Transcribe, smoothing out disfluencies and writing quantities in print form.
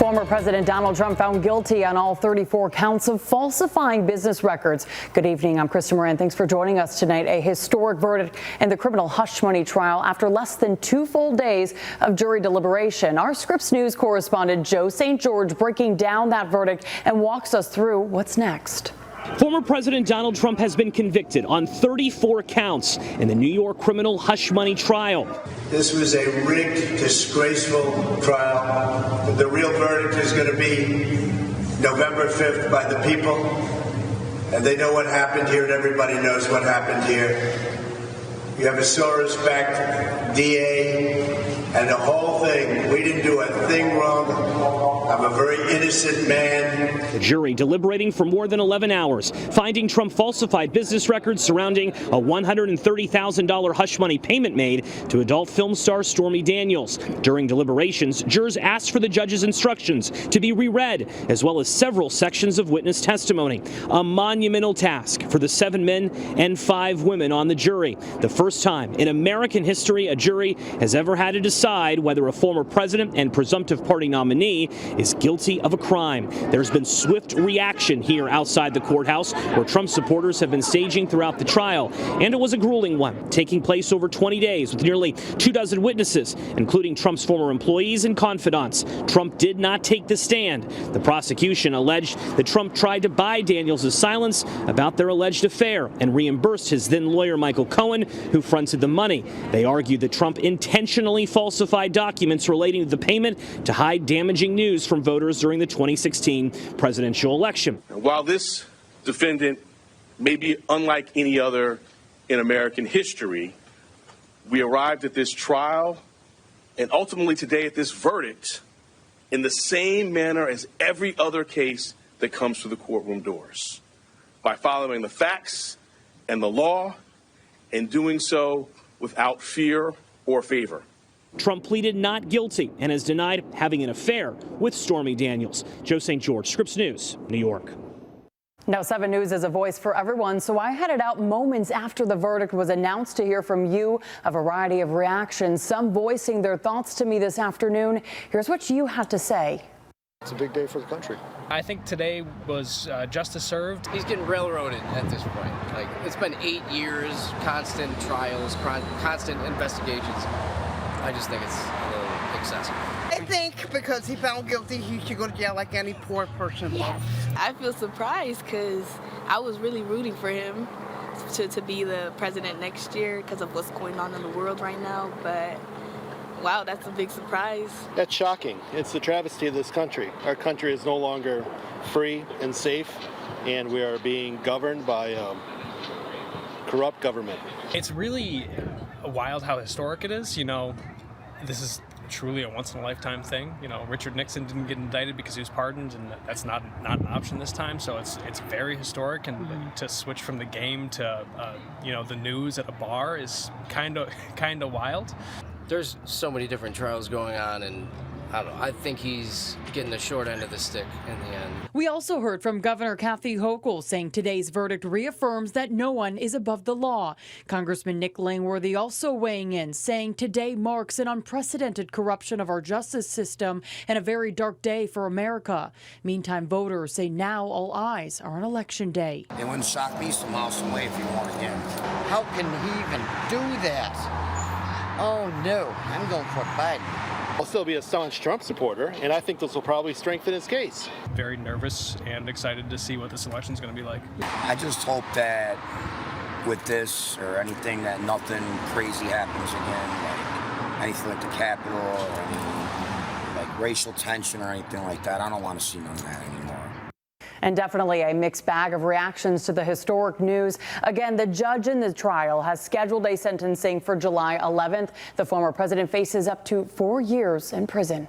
Former President Donald Trump found guilty on all 34 counts of falsifying business records. Good evening. I'm Krista Moran. Thanks for joining us tonight. A historic verdict in the criminal hush money trial after less than 2 full days of jury deliberation. Our Scripps News correspondent Joe St. George breaking down that verdict and walks us through what's next. Former President Donald Trump has been convicted on 34 counts in the New York criminal hush money trial. This was a rigged, disgraceful trial. The real verdict is going to be November 5th by the people. And they know what happened here, and everybody knows what happened here. You have a so respect, DA, and the whole thing. We didn't do a thing wrong. I'm a very innocent man. The jury deliberating for more than 11 hours, finding Trump falsified business records surrounding a $130,000 hush money payment made to adult film star Stormy Daniels. During deliberations, jurors asked for the judge's instructions to be reread, as well as several sections of witness testimony. A monumental task for the 7 men and 5 women on the jury. The first time in American history a jury has ever had to decide whether a former president and presumptive party nominee is guilty of a crime. There's been swift reaction here outside the courthouse, where Trump supporters have been staging throughout the trial. And it was a grueling one, taking place over 20 days with nearly 24 witnesses, including Trump's former employees and confidants. Trump did not take the stand. The prosecution alleged that Trump tried to buy Daniels' silence about their alleged affair and reimbursed his then lawyer Michael Cohen, who fronted the money. They argued that Trump intentionally falsified documents relating to the payment to hide damaging news from voters during the 2016 presidential election. While this defendant may be unlike any other in American history, we arrived at this trial and ultimately today at this verdict in the same manner as every other case that comes through the courtroom doors, by following the facts and the law and doing so without fear or favor. Trump pleaded not guilty and has denied having an affair with Stormy Daniels. Joe St. George, Scripps News, New York. Now, 7 News is a voice for everyone, so I headed out moments after the verdict was announced to hear from you. A variety of reactions, some voicing their thoughts to me this afternoon. Here's what you had to say. It's a big day for the country. I think today was justice served. He's getting railroaded at this point. Like, it's been 8 years, constant trials, constant investigations. I just think it's a little excessive. I think because he found guilty, he should go to jail like any poor person. Yes. I feel surprised because I was really rooting for him to be the president next year because of what's going on in the world right now. But wow, that's a big surprise. That's shocking. It's the travesty of this country. Our country is no longer free and safe, and we are being governed by corrupt government. It's really wild how historic it is. You know, this is truly a once-in-a-lifetime thing. You know, Richard Nixon didn't get indicted because he was pardoned, and that's not an option this time. So it's very historic, and to switch from the game to the news at a bar is kind of wild. There's so many different trials going on, and I don't know. I think he's getting the short end of the stick in the end. We also heard from Governor Kathy Hochul saying today's verdict reaffirms that no one is above the law. Congressman Nick Langworthy also weighing in, saying today marks an unprecedented corruption of our justice system and a very dark day for America. Meantime, voters say now all eyes are on Election Day. It wouldn't shock me somehow, some way if he won again. How can he even do that? Oh no, I'm going for Biden. I'll still be a staunch Trump supporter, and I think this will probably strengthen his case. Very nervous and excited to see what this election is going to be like. I just hope that with this or anything that nothing crazy happens again, like anything like the Capitol or any like racial tension or anything like that. I don't want to see none of that anymore. And definitely a mixed bag of reactions to the historic news. Again, the judge in the trial has scheduled a sentencing for July 11th. The former president faces up to 4 years in prison.